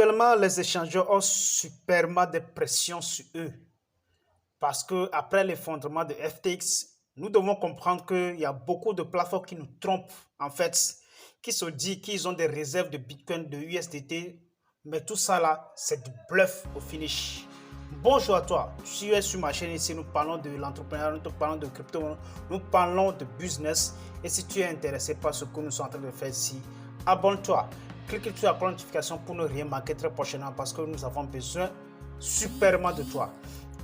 Actuellement, les échangeurs ont superment de pression sur eux parce que après l'effondrement de FTX, nous devons comprendre qu'il y a beaucoup de plateformes qui nous trompent en fait, qui se disent qu'ils ont des réserves de Bitcoin, de USDT, mais tout ça là, c'est du bluff au finish. Bonjour à toi, tu es sur ma chaîne ici, nous parlons de l'entrepreneuriat, nous parlons de crypto, nous parlons de business. Et si tu es intéressé par ce que nous sommes en train de faire ici, abonne-toi, clique sur la cloche de notification pour ne rien manquer très prochainement parce que nous avons besoin superment de toi.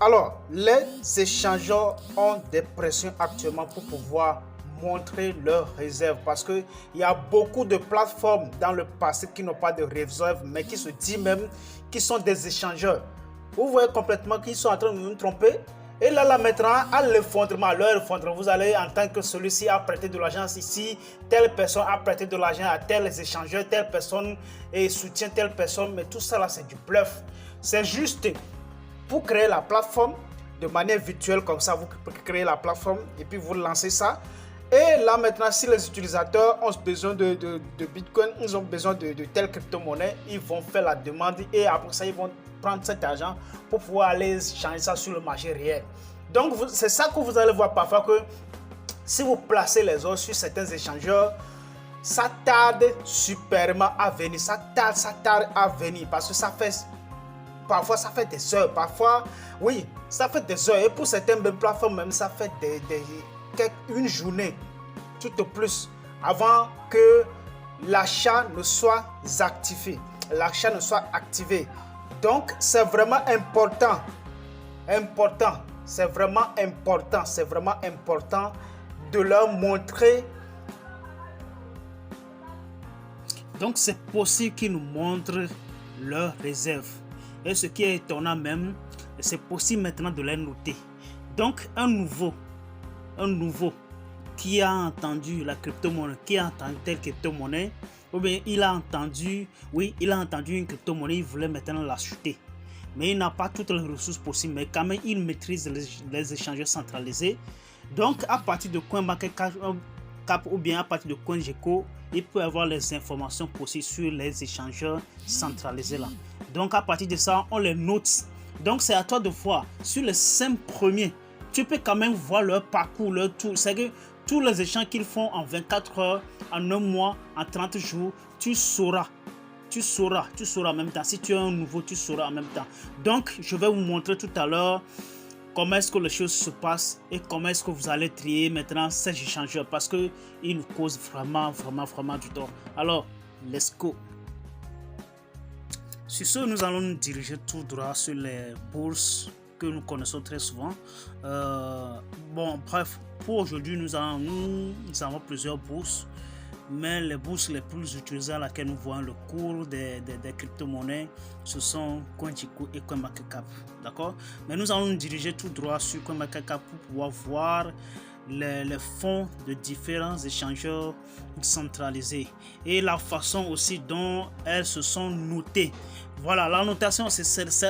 Alors, les échangeurs ont des pressions actuellement pour pouvoir montrer leurs réserves parce qu'il y a beaucoup de plateformes dans le passé qui n'ont pas de réserves mais qui se disent même qu'ils sont des échangeurs. Vous voyez complètement qu'ils sont en train de nous tromper. Et là maintenant, à l'effondrement, leur effondrement, vous allez entendre que celui-ci a prêté de l'argent ici, telle personne a prêté de l'argent à tels échangeurs, telle personne et soutient telle personne, mais tout ça là c'est du bluff. C'est juste pour créer la plateforme de manière virtuelle comme ça, vous créez la plateforme et puis vous lancez ça. Et là maintenant, si les utilisateurs ont besoin de Bitcoin, ils ont besoin de telle crypto-monnaie, ils vont faire la demande et après ça, ils vont prendre cet argent pour pouvoir aller changer ça sur le marché réel. Donc, c'est ça que vous allez voir parfois que si vous placez les ordres sur certains échangeurs, ça tarde superment à venir, ça tarde à venir parce que ça fait, parfois ça fait des heures, parfois, oui, ça fait des heures et pour certaines plateformes même, ça fait une journée, tout au plus, avant que l'achat ne soit activé. L'achat ne soit activé. Donc, c'est vraiment important. C'est vraiment important de leur montrer. Donc, c'est possible qu'ils nous montrent leurs réserves. Et ce qui est étonnant même, c'est possible maintenant de les noter. Donc, un nouveau qui a entendu la crypto-monnaie, qui a entendu telle crypto-monnaie, ou bien il a entendu une crypto-monnaie, il voulait maintenant l'acheter. Mais il n'a pas toutes les ressources possibles, mais quand même il maîtrise les échangeurs centralisés. Donc à partir de CoinMarketCap ou bien à partir de CoinGecko, il peut avoir les informations possibles sur les échangeurs centralisés là. Donc à partir de ça, on les note. Donc c'est à toi de voir sur les 5 premiers. Tu peux quand même voir leur parcours, leur tour. C'est que tous les échanges qu'ils font en 24 heures, en un mois, en 30 jours, tu sauras en même temps. Si tu es un nouveau, tu sauras en même temps. Donc, je vais vous montrer tout à l'heure comment est-ce que les choses se passent et comment est-ce que vous allez trier maintenant ces échangeurs parce qu'ils nous causent vraiment du tort. Alors, let's go. Sur ce, nous allons nous diriger tout droit sur les bourses que nous connaissons très souvent. Bon, bref, pour aujourd'hui, nous avons plusieurs bourses, mais les bourses les plus utilisées à laquelle nous voyons le cours des crypto-monnaies, ce sont CoinGecko et CoinMarketCap. D'accord? Mais nous allons nous diriger tout droit sur CoinMarketCap pour pouvoir voir les fonds de différents échangeurs centralisés et la façon aussi dont elles se sont notées. Voilà, la notation,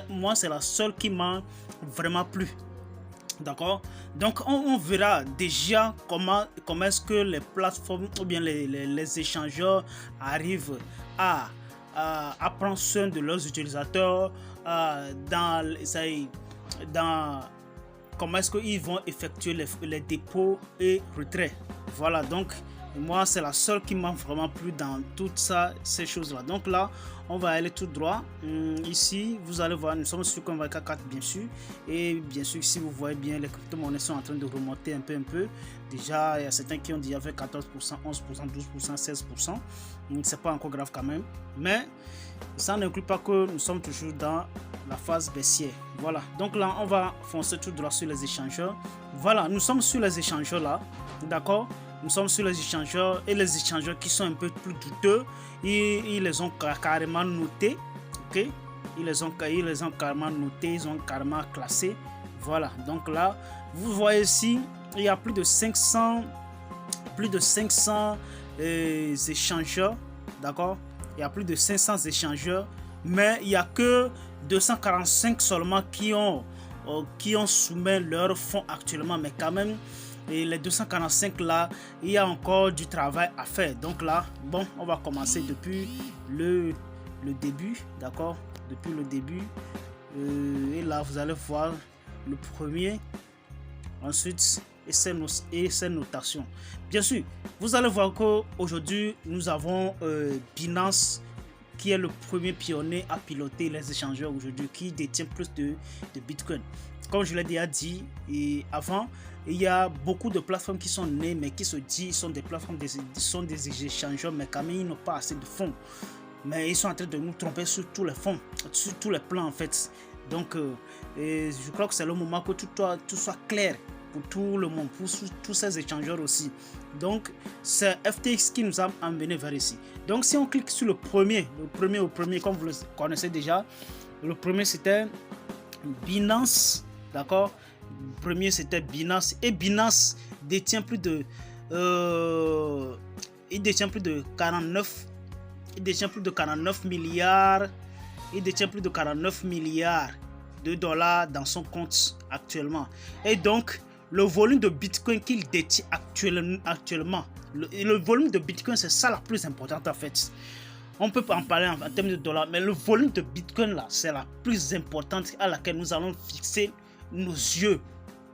moi, c'est la seule qui m'a vraiment plu. D'accord? Donc, on verra déjà comment est-ce que les plateformes ou bien les échangeurs arrivent à prendre soin de leurs utilisateurs dans comment est-ce qu'ils vont effectuer les dépôts et retraits. Voilà, donc moi c'est la seule qui m'a vraiment plu dans toutes ces choses là. Donc là on va aller tout droit. Ici vous allez voir, nous sommes sur CoinMarketCap bien sûr, et bien sûr si vous voyez bien, les crypto-monnaies sont en train de remonter un peu. Déjà il y a certains qui ont déjà fait 14%, 11%, 12%, 16%. C'est pas encore grave quand même, mais ça n'inclut pas que nous sommes toujours dans la phase baissière. Voilà, donc là on va foncer tout droit sur les échangeurs. Voilà, nous sommes sur les échangeurs là, d'accord? Nous sommes sur les échangeurs et les échangeurs qui sont un peu plus douteux, ils les ont carrément notés, ok? Ils les ont carrément notés, ils ont carrément classés. Voilà, donc là vous voyez ici il y a plus de 500 échangeurs, d'accord? Il y a plus de 500 échangeurs, mais il n'y a que 245 seulement qui ont soumis leurs fonds actuellement, mais quand même, et les 245 là, il y a encore du travail à faire. Donc là, bon, on va commencer depuis le le début, d'accord, depuis le début. Et là, vous allez voir le premier, ensuite, et ses notations. Bien sûr, vous allez voir qu'aujourd'hui, nous avons Binance, qui est le premier pionnier à piloter les échangeurs aujourd'hui, qui détient plus de Bitcoin. Comme je l'ai déjà dit et avant, il y a beaucoup de plateformes qui sont nées, mais qui se disent sont des plateformes, sont des échangeurs, mais quand même, ils n'ont pas assez de fonds. Mais ils sont en train de nous tromper sur tous les fonds, sur tous les plans en fait. Donc, je crois que c'est le moment que tout soit clair pour tout le monde, pour tous ces échangeurs aussi. Donc, c'est FTX qui nous a emmené vers ici. Donc, si on clique sur le premier, comme vous le connaissez déjà, le premier c'était Binance, d'accord. Le premier c'était Binance, et Binance détient plus de 49 milliards. Il détient plus de 49 milliards de dollars dans son compte actuellement. Et donc, le volume de Bitcoin qu'il détient actuellement, le volume de Bitcoin, c'est ça la plus importante en fait. On peut pas en parler en termes de dollars, mais le volume de Bitcoin là, c'est la plus importante à laquelle nous allons fixer nos yeux.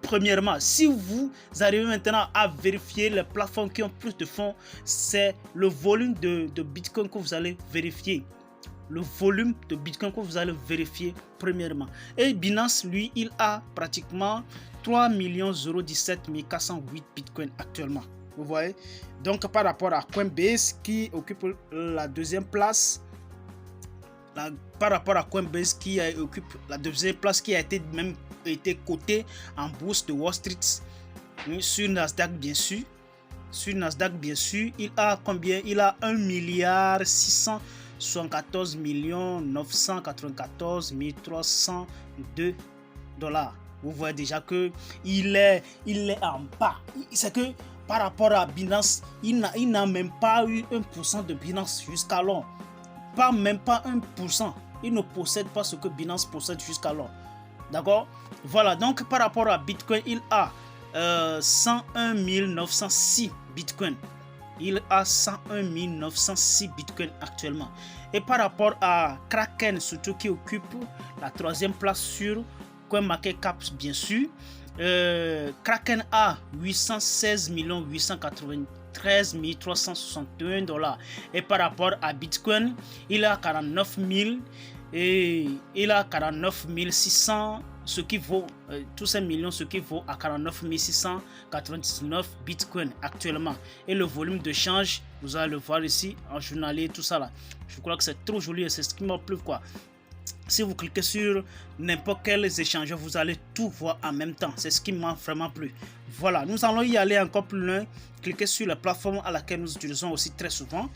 Premièrement, si vous arrivez maintenant à vérifier les plateformes qui ont plus de fonds, c'est le volume de Bitcoin que vous allez vérifier. Le volume de Bitcoin que vous allez vérifier premièrement. Et Binance, lui, il a pratiquement 3 017 408 Bitcoin actuellement. Vous voyez? Donc, par rapport à Coinbase qui occupe la deuxième place, par rapport à Coinbase qui occupe la deuxième place, qui a été coté en bourse de Wall Street, sur Nasdaq bien sûr. Sur Nasdaq bien sûr, il a combien? Il a 1 milliard 674 994 302 dollars. Vous voyez déjà que il est en bas. C'est que par rapport à Binance, il n'a même pas eu 1% de Binance jusqu'alors. Même pas 1%. Il ne possède pas ce que Binance possède jusqu'alors. D'accord? Voilà, donc par rapport à Bitcoin, il a 101 906 Bitcoin. Il a 101 906 Bitcoin actuellement. Et par rapport à Kraken, surtout qui occupe la troisième place sur CoinMarketCap, bien sûr, Kraken a 816 893 361 dollars. Et par rapport à Bitcoin, il a 49 000 et il a 49 600, ce qui vaut tous ces millions, ce qui vaut à 49 699 Bitcoin actuellement. Et le volume de change, vous allez le voir ici en journalier, tout ça là. Je crois que c'est trop joli et c'est ce qui m'a plu quoi. Si vous cliquez sur n'importe quel échangeur, vous allez tout voir en même temps. C'est ce qui m'a vraiment plu. Voilà, nous allons y aller encore plus loin. Cliquez sur la plateforme à laquelle nous utilisons aussi très souvent.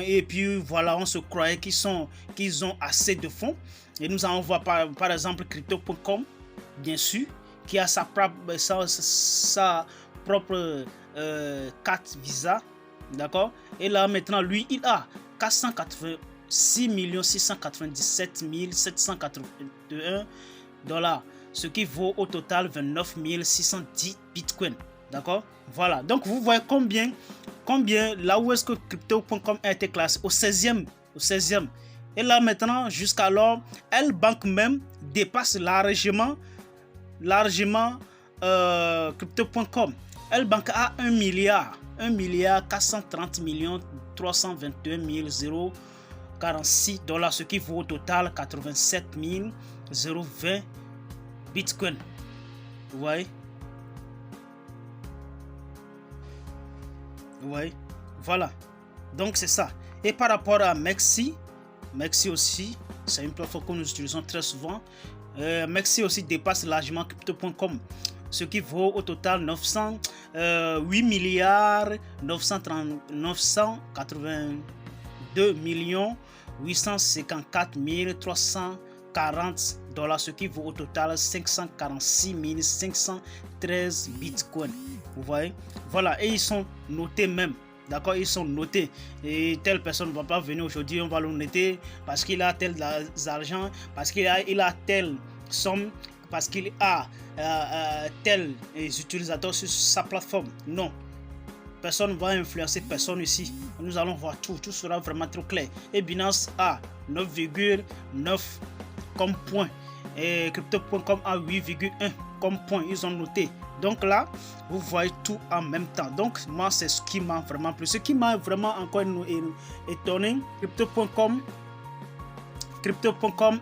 Et puis voilà, on se croyait qu'ils ont assez de fonds. Et nous allons voir par exemple Crypto.com, bien sûr, qui a sa propre carte Visa. D'accord? Et là maintenant, lui, il a 486 697 781 dollars, ce qui vaut au total 29 610 Bitcoin. D'accord? Voilà. Donc, vous voyez combien là où est-ce que Crypto.com a été classé au 16e. Et là, maintenant, jusqu'alors, L-Bank même dépasse largement Crypto.com. L-Bank a 1 milliard 430 321 046 dollars, ce qui vaut au total 87 020 Bitcoin. Vous voyez? Voilà. Donc c'est ça. Et par rapport à Mexi aussi, c'est une plateforme que nous utilisons très souvent. Mexi aussi dépasse largement Crypto.com, ce qui vaut au total 8 milliards 982 millions 854 340 dollars, ce qui vaut au total 546 513 Bitcoin. Vous voyez? Voilà, et ils sont notés même. D'accord, ils sont notés. Et telle personne ne va pas venir aujourd'hui, on va le noter parce qu'il a tel argent, parce qu'il a telle somme, parce qu'il a tel utilisateurs sur sa plateforme. Non. personne ne va influencer personne ici. Nous allons voir tout sera vraiment trop clair. Et Binance a 9,9 comme point. Et Crypto.com a 8,1 comme point. Ils ont noté. Donc là, vous voyez tout en même temps. Donc moi, c'est ce qui m'a vraiment plu. Ce qui m'a vraiment encore étonné, Crypto.com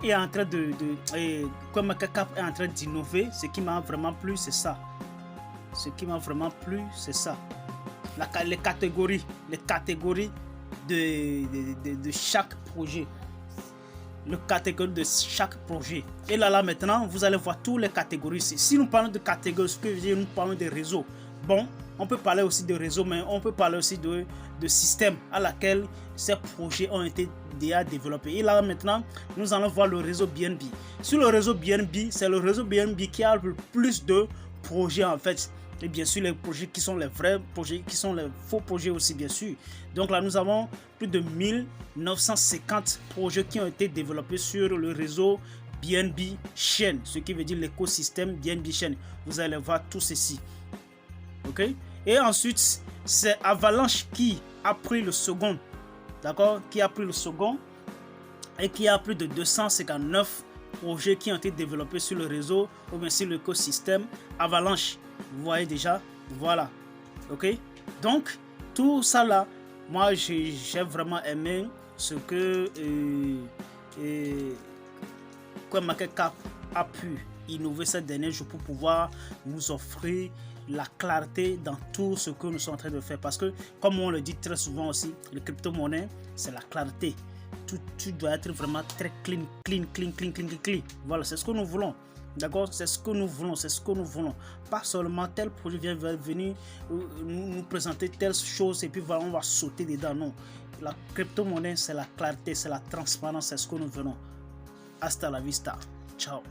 est en train CoinMarketCap est en train d'innover. Ce qui m'a vraiment plu, c'est ça. Ce qui m'a vraiment plu, c'est ça. Les catégories de chaque projet. Le catégorie de chaque projet. Et là maintenant, vous allez voir toutes les catégories ici. Si nous parlons de catégories, ce que je veux dire, nous parlons de réseaux. Bon, on peut parler aussi de réseau, mais on peut parler aussi de système à laquelle ces projets ont été déjà développés. Et là maintenant, nous allons voir le réseau BNB. Sur le réseau BNB, c'est le réseau BNB qui a le plus de projets en fait. Et bien sûr les projets qui sont les vrais projets, qui sont les faux projets aussi bien sûr. Donc là nous avons plus de 1950 projets qui ont été développés sur le réseau BNB Chain, ce qui veut dire l'écosystème BNB Chain. Vous allez voir tout ceci. Ok. Et ensuite c'est Avalanche qui a pris le second, d'accord, qui a pris le second et qui a plus de 259 projets qui ont été développés sur le réseau ou bien sur l'écosystème Avalanche. Vous voyez déjà, voilà, ok. Donc tout ça là, moi j'ai vraiment aimé ce que CoinMarketCap a pu innover ces derniers jours pour pouvoir nous offrir la clarté dans tout ce que nous sommes en train de faire, parce que comme on le dit très souvent aussi, les crypto-monnaies c'est la clarté. Tout doit être vraiment très clean. Voilà, c'est ce que nous voulons. D'accord, c'est ce que nous voulons, Pas seulement tel projet vient venir nous présenter telle chose et puis voilà, on va sauter dedans. Non, la crypto-monnaie, c'est la clarté, c'est la transparence, c'est ce que nous voulons. Hasta la vista. Ciao.